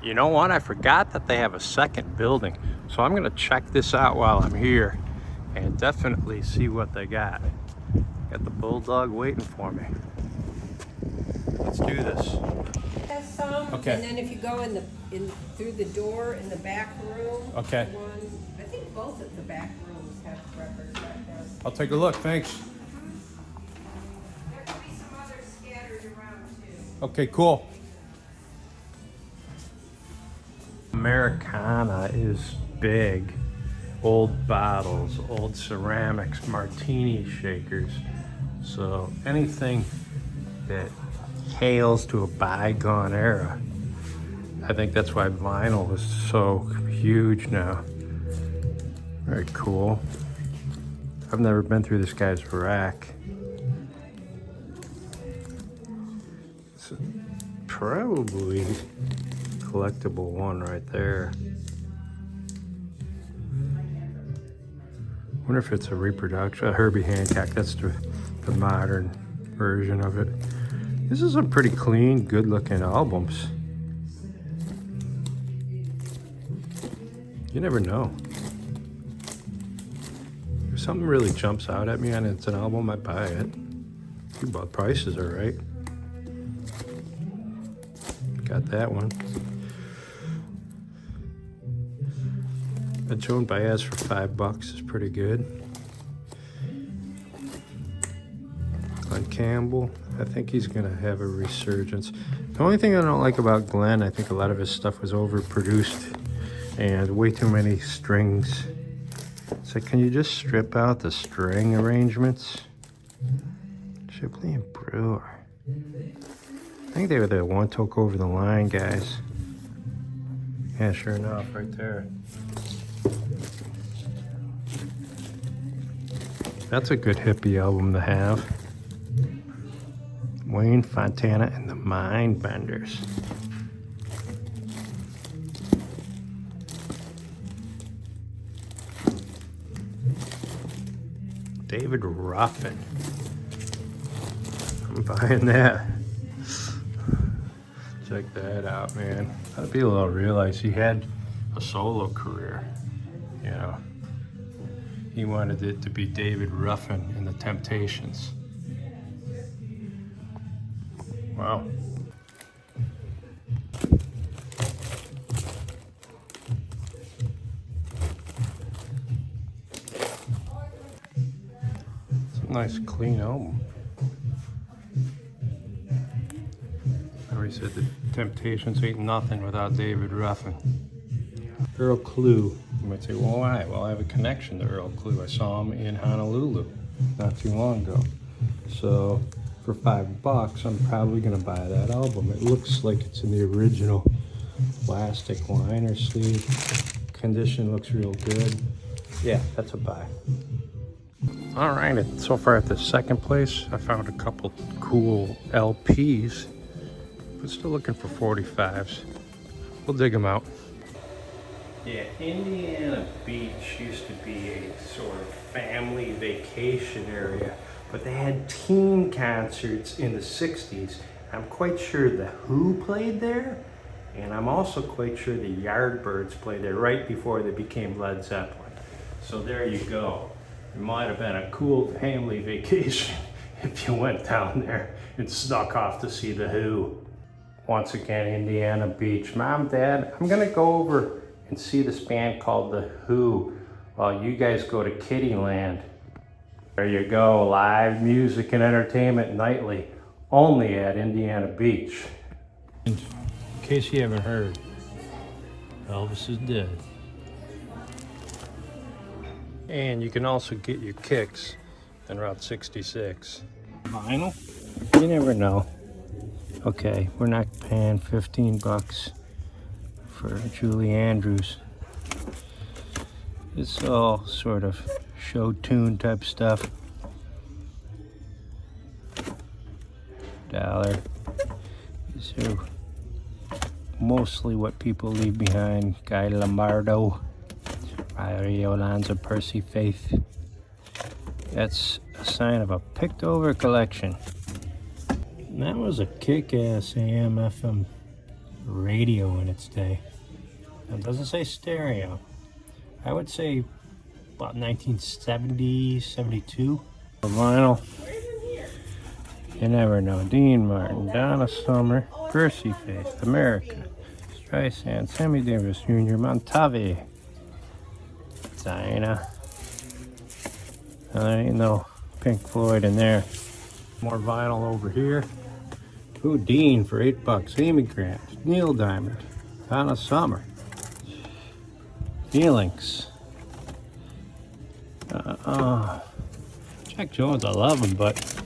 You know what? I forgot that they have a second building. So I'm gonna check this out while I'm here and definitely see what they got. Got the bulldog waiting for me. Let's do this. Some, Okay. and then if you go through the door in the back room, Okay. I think both of the back rooms have records like this. I'll take a look, thanks. There could be some others scattered around too. Okay, cool. Americana is big. Old bottles, old ceramics, martini shakers. So anything that hails to a bygone era. I think that's why vinyl is so huge now. Very cool. I've never been through this guy's rack. It's probably collectible one right there. Wonder if it's a reproduction. Herbie Hancock, that's the modern version of it. This is some pretty clean, good looking albums. You never know. If something really jumps out at me and it's an album, I buy it. Both prices are right. Got that one. A Joan Baez for $5 is pretty good. Glenn Campbell, I think he's gonna have a resurgence. The only thing I don't like about Glenn, I think a lot of his stuff was overproduced and way too many strings. It's like, can you just strip out the string arrangements? Shipley and Brewer. I think they were the one took over the line guys. Yeah, sure enough, right there. That's a good hippie album to have. Wayne Fontana and the Mindbenders. David Ruffin. I'm buying that. Check that out, man. A lot of people don't realize he had a solo career, you know. He wanted it to be David Ruffin and the Temptations. Wow. It's a nice clean album. He said the Temptations ain't nothing without David Ruffin. Earl Klugh. You might say, well, why? Well, I have a connection to Earl Klugh. I saw him in Honolulu not too long ago. So for $5, I'm probably gonna buy that album. It looks like it's in the original plastic liner sleeve. Condition looks real good. Yeah, that's a buy. All right, so far at the second place, I found a couple cool LPs, but still looking for 45s. We'll dig them out. Yeah, Indiana Beach used to be a sort of family vacation area, but they had teen concerts in the 60s. I'm quite sure the Who played there, and I'm also quite sure the Yardbirds played there right before they became Led Zeppelin. So there you go. It might have been a cool family vacation if you went down there and snuck off to see the Who. Once again, Indiana Beach. Mom, Dad, I'm gonna go over and see this band called The Who while you guys go to Kittyland. There you go, live music and entertainment nightly, only at Indiana Beach. In case you haven't heard, Elvis is dead. And you can also get your kicks on Route 66. Vinyl? You never know. Okay, we're not paying $15 for Julie Andrews. It's all sort of show tune type stuff. $1. These are mostly what people leave behind. Guy Lombardo, Rio Lanza, Percy Faith. That's a sign of a picked over collection. And that was a kick-ass AM/FM radio in its day. It doesn't say stereo. I would say about 1970, 72. Vinyl. You never know. Dean Martin, Donna Summer, Percy Faith, America, Streisand, Sammy Davis Jr., Montavi, Dinah. There ain't no Pink Floyd in there. More vinyl over here. Ooh, Dean for $8. Amy Grant, Neil Diamond, Donna Summer, Feelings. Jack Jones, I love him, but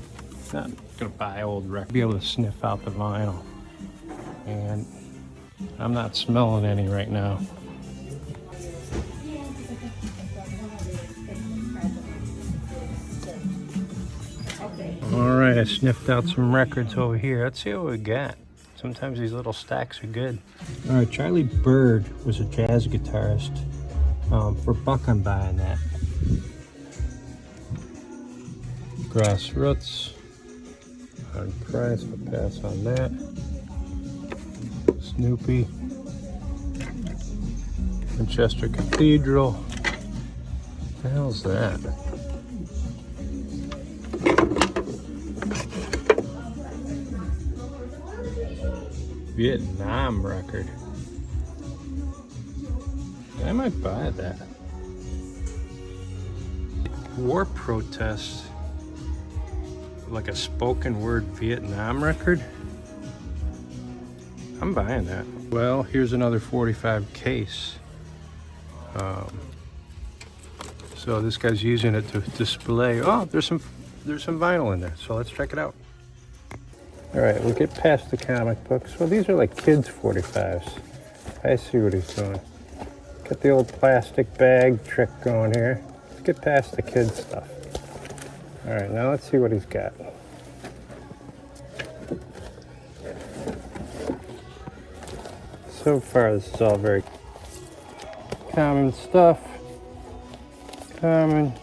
not gonna buy old records. Be able to sniff out the vinyl, and I'm not smelling any right now. All right, I sniffed out some records over here. Let's see what we got. Sometimes these little stacks are good. All right, Charlie Bird was a jazz guitarist. For $1, I'm buying that. Grassroots. On price, I'll pass on that. Snoopy. Winchester Cathedral. What the hell's that? Vietnam record. I might buy that. War protest. Like a spoken word Vietnam record. I'm buying that. Well, here's another 45 case. So this guy's using it to display. Oh, there's some vinyl in there. So let's check it out. All right, we'll get past the comic books. Well, these are like kids 45s. I see what he's doing. Got the old plastic bag trick going here. Let's get past the kids stuff. All right, now let's see what he's got. So far, this is all very common stuff. Common.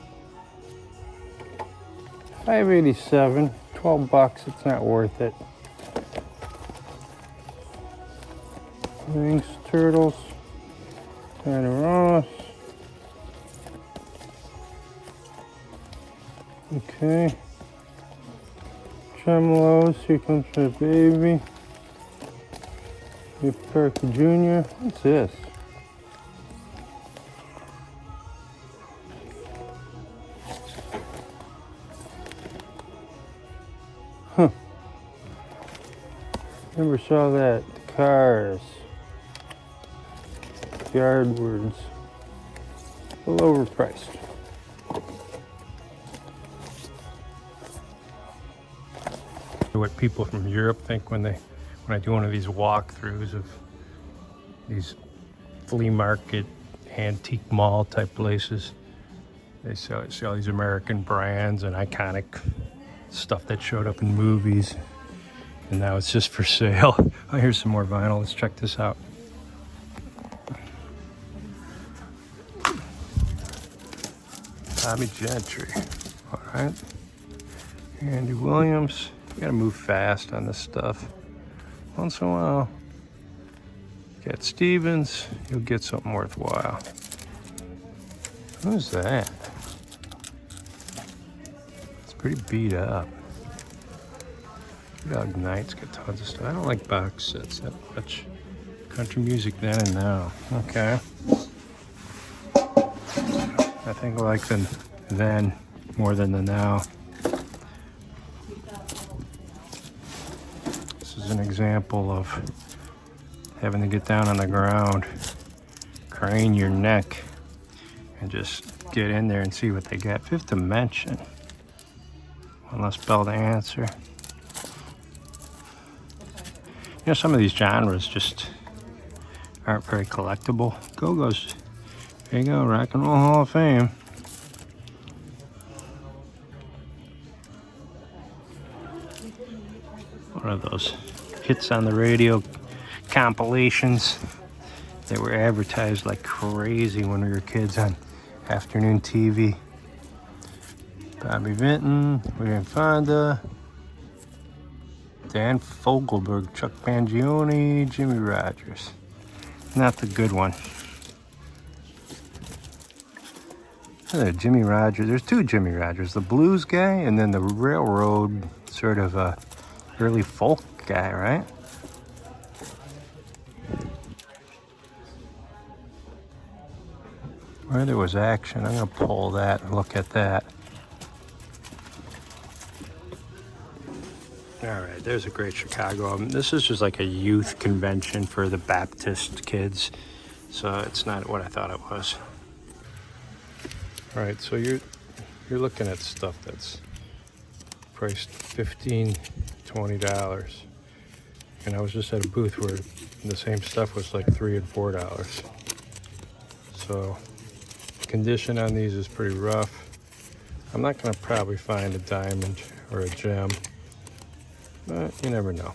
$5.87, $12. It's not worth it. Wings, Turtles, Diana Ross. Okay. Tremolos, Here Comes the Baby. Parker Jr. What's this? Huh. Never saw that. Cars. Yardwords. A little overpriced. What people from Europe think when I do one of these walkthroughs of these flea market, antique mall type places. They sell these American brands and iconic stuff that showed up in movies, and now it's just for sale. Oh, here's some more vinyl. Let's check this out. Bobby Gentry. All right. Andy Williams. You gotta move fast on this stuff. Once in a while. Cat Stevens. You'll get something worthwhile. Who's that? It's pretty beat up. Dog Knight's got tons of stuff. I don't like box sets that much. Country music then and now. Okay. I think I like the then more than the now. This is an example of having to get down on the ground, crane your neck, and just get in there and see what they got. Fifth Dimension. One less bell to answer. You know, some of these genres just aren't very collectible. Go-Go's. There you go, Rock and Roll Hall of Fame. One of those hits on the radio compilations that were advertised like crazy when we were kids on afternoon TV. Bobby Vinton, William Fonda, Dan Fogelberg, Chuck Mangione, Jimmy Rogers. Not the good one. Jimmy Rogers. There's two Jimmy Rogers. The blues guy and then the railroad sort of early folk guy, right? Where there was action, I'm going to pull that and look at that. All right, there's a great Chicago album. This is just like a youth convention for the Baptist kids, so it's not what I thought it was. All right, so you're looking at stuff that's priced $15, $20, and I was just at a booth where the same stuff was like $3 and $4. So condition on these is pretty rough. I'm not going to probably find a diamond or a gem, but you never know.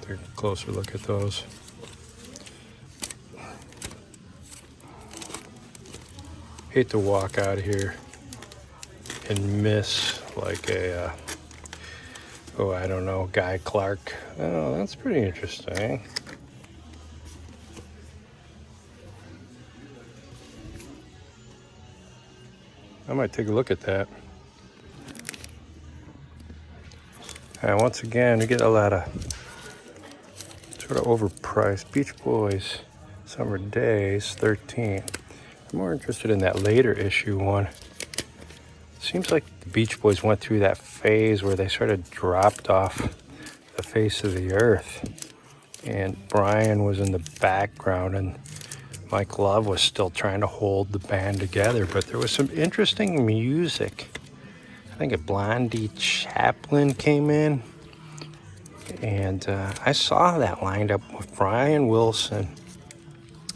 Take a closer look at those. Hate to walk out of here and miss like a, oh, I don't know, Guy Clark. Oh, that's pretty interesting. I might take a look at that. And once again, we get a lot of sort of overpriced. Beach Boys, Summer Days, 13. I'm more interested in that later issue one. Seems like the Beach Boys went through that phase where they sort of dropped off the face of the earth. And Brian was in the background and Mike Love was still trying to hold the band together, but there was some interesting music. I think a Blondie Chaplin came in, and I saw that lined up with Brian Wilson,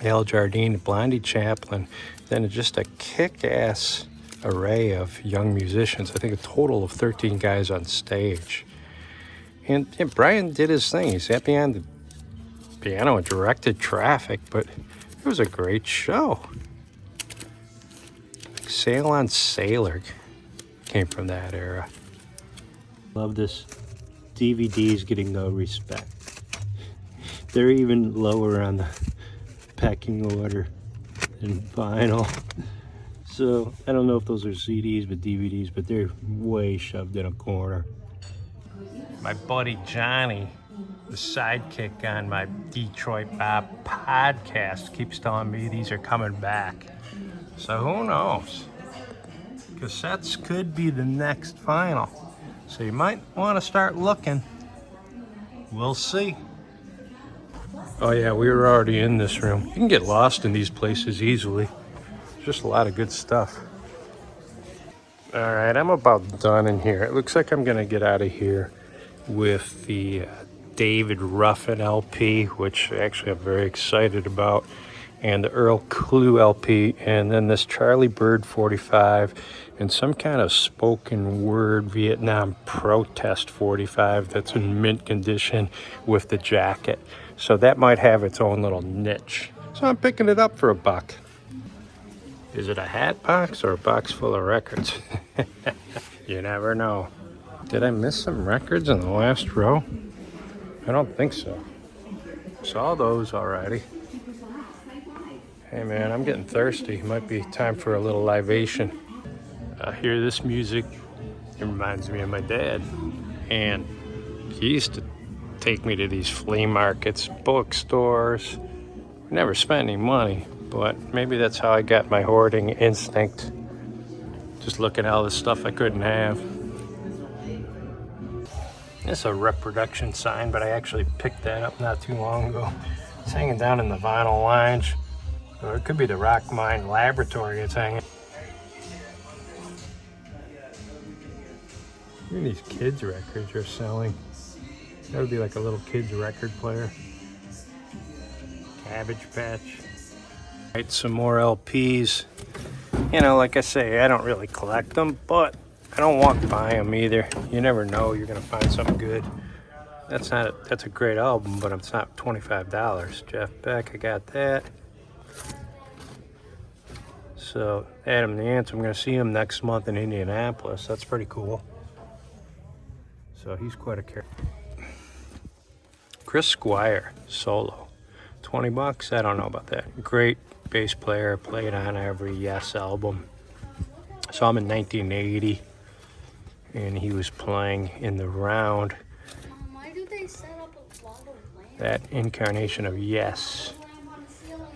Al Jardine, Blondie Chaplin, then just a kick-ass array of young musicians. I think a total of 13 guys on stage. And Brian did his thing. He sat behind the piano and directed traffic, but it was a great show. Sail on Sailor came from that era. Love this. DVD's getting no respect. They're even lower on the packing order than vinyl. So I don't know if those are CDs but DVDs, but they're way shoved in a corner. My buddy Johnny, the sidekick on my Detroit Bob podcast, keeps telling me these are coming back. So who knows? Cassettes could be the next vinyl. So you might want to start looking. We'll see. Oh yeah, we were already in this room. You can get lost in these places easily. Just a lot of good stuff. All right, I'm about done in here. It looks like I'm gonna get out of here with the David Ruffin LP, which actually I'm very excited about, and the Earl Clue LP, and then this Charlie Bird 45, and some kind of spoken word Vietnam protest 45 that's in mint condition with the jacket. So that might have its own little niche. So I'm picking it up for $1. Is it a hat box or a box full of records? You never know. Did I miss some records in the last row? I don't think so. Saw those already. Hey man, I'm getting thirsty. Might be time for a little libation. I hear this music. It reminds me of my dad. And he used to take me to these flea markets, bookstores. Never spent any money, but maybe that's how I got my hoarding instinct. Just looking at all the stuff I couldn't have. It's a reproduction sign, but I actually picked that up not too long ago. It's hanging down in the vinyl lounge. Or it could be the RockMine laboratory it's hanging. Look at these kids' records you're selling. That would be like a little kid's record player. Cabbage Patch. Right, some more LPs. You know, like I say, I don't really collect them, but I don't walk by them either. You never know, you're gonna find something good. That's a great album, but it's not $25. Jeff Beck, I got that. So Adam the Ants, I'm gonna see him next month in Indianapolis. That's pretty cool. So he's quite a character. Chris Squire, solo. 20 bucks? I don't know about that. Great bass player, played on every Yes album. Saw him in 1980, and he was playing in the round. Why do they set up a lot of land? That incarnation of Yes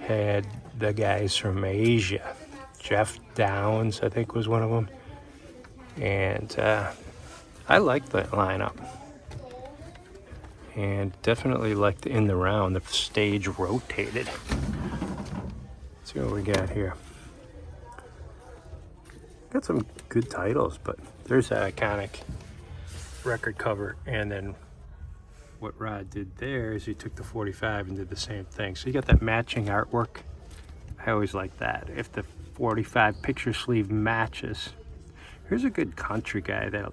had the guys from Asia. Jeff Downs, I think, was one of them. And I liked that lineup. And definitely liked in the round, the stage rotated. Let's see what we got here. Got some good titles, but there's that iconic record cover. And then what Rod did there is he took the 45 and did the same thing. So you got that matching artwork. I always like that. If the 45 picture sleeve matches. Here's a good country guy that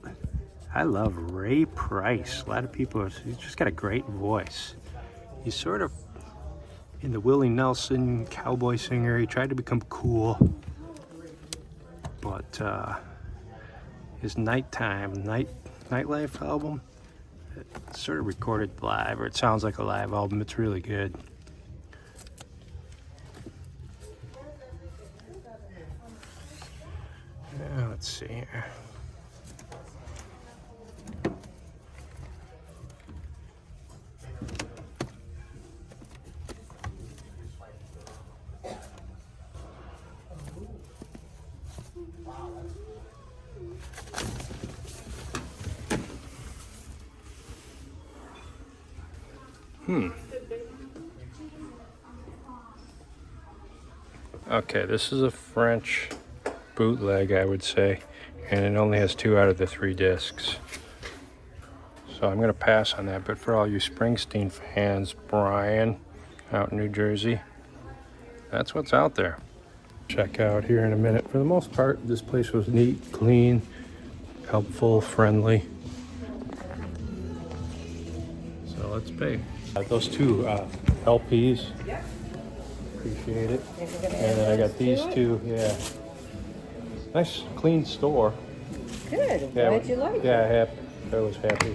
I love, Ray Price. A lot of people, he's just got a great voice. He's sort of in the Willie Nelson cowboy singer. He tried to become cool, but his Nightlife album, it's sort of recorded live, or it sounds like a live album. It's really good. Let's see here. Okay, this is a French bootleg, I would say, and it only has 2 out of the 3 discs. So I'm gonna pass on that, but for all you Springsteen fans, Brian, out in New Jersey, that's what's out there. Check out here in a minute. For the most part, this place was neat, clean, helpful, friendly. So let's pay. Those 2 LPs. Yep. Appreciate it. And then I got these 2, yeah. Nice, clean store. Good, I'm Yeah, glad you like it. yeah, I was happy.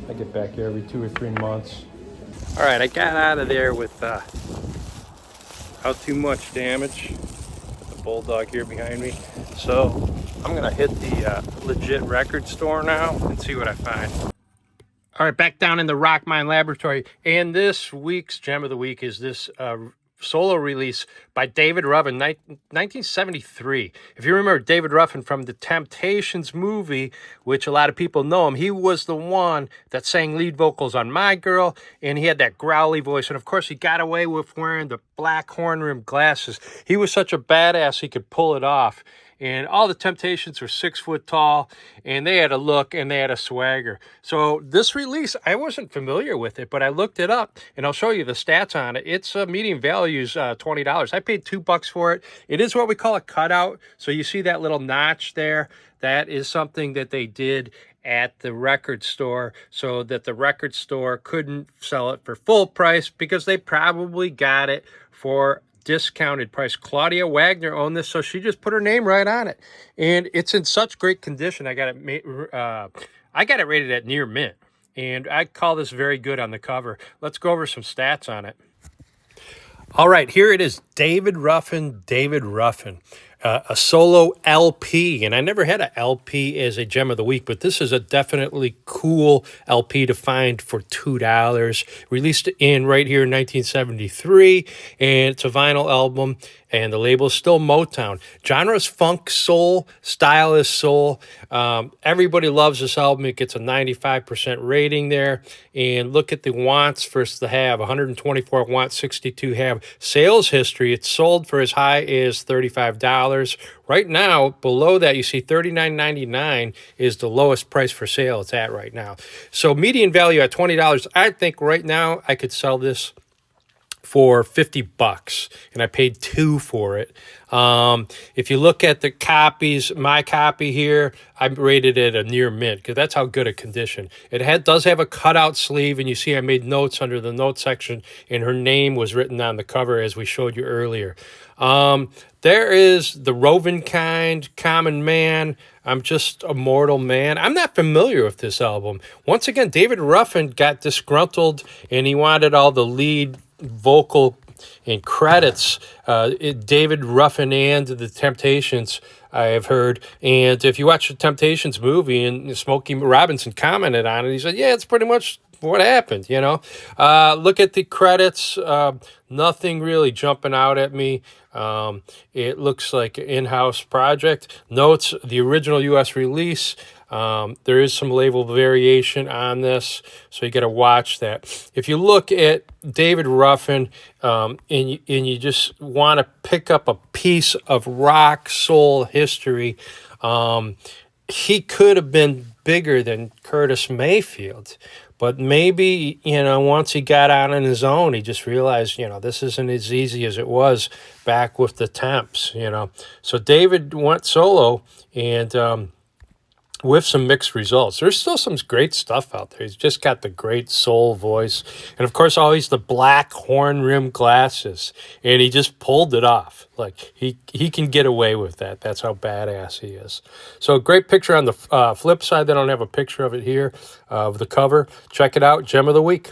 I get back here every 2 or 3 months. All right, I got out of there without too much damage. The Bulldog here behind me. So I'm gonna hit the legit record store now and see what I find. All right, back down in the RockMine laboratory. And this week's gem of the week is this solo release by David Ruffin, 1973. If you remember David Ruffin from the Temptations movie, which a lot of people know him, he was the one that sang lead vocals on My Girl, and he had that growly voice. And of course, he got away with wearing the black horn-rimmed glasses. He was such a badass, he could pull it off. And all the Temptations were 6 foot tall, and they had a look and they had a swagger. So this release, I wasn't familiar with it, but I looked it up, and I'll show you the stats on it. Its median value is $20. I paid $2 for it. It is what we call a cutout. So you see that little notch there? That is something that they did at the record store so that the record store couldn't sell it for full price, because they probably got it for discounted price. Claudia Wagner owned this, so she just put her name right on it, and it's in such great condition. I got it rated at near mint, and I call this very good on the cover. Let's go over some stats on it. All right, here it is. David Ruffin, a solo LP. And I never had an LP as a gem of the week, but this is a definitely cool LP to find for $2. Released in right here in 1973, and it's a vinyl album, and the label is still Motown. Genre's funk soul, style is soul. Everybody loves this album. It gets a 95% rating there. And look at the wants versus the have. 124 wants, 62 have. Sales history, it's sold for as high as $35. Right now, below that, you see $39.99 is the lowest price for sale it's at right now. So median value at $20. I think right now I could sell this for $50, and I paid $2 for it. If you look at the copies, my copy here, I rated it a near mint, because that's how good a condition. It does have a cutout sleeve, and you see I made notes under the note section, and her name was written on the cover as we showed you earlier. There is the Rovin Kind, Common Man, I'm Just a Mortal Man. I'm not familiar with this album. Once again, David Ruffin got disgruntled and he wanted all the lead vocal and credits. David Ruffin and the Temptations, I have heard. And if you watch the Temptations movie, and Smokey Robinson commented on it, he said, yeah, it's pretty much what happened, you know. Look at the credits. Nothing really jumping out at me. It looks like an in-house project. Notes the original U.S. release. There is some label variation on this, so you got to watch that. If you look at David Ruffin, and you just want to pick up a piece of rock soul history, he could have been bigger than Curtis Mayfield. But maybe, you know, once he got out on his own, he just realized, you know, this isn't as easy as it was back with the Temps, you know. So David went solo, and with some mixed results. There's still some great stuff out there. He's just got the great soul voice. And, of course, always the black horn-rimmed glasses. And he just pulled it off. Like, he can get away with that. That's how badass he is. So, great picture on the flip side. They don't have a picture of it here, of the cover. Check it out. Gem of the Week.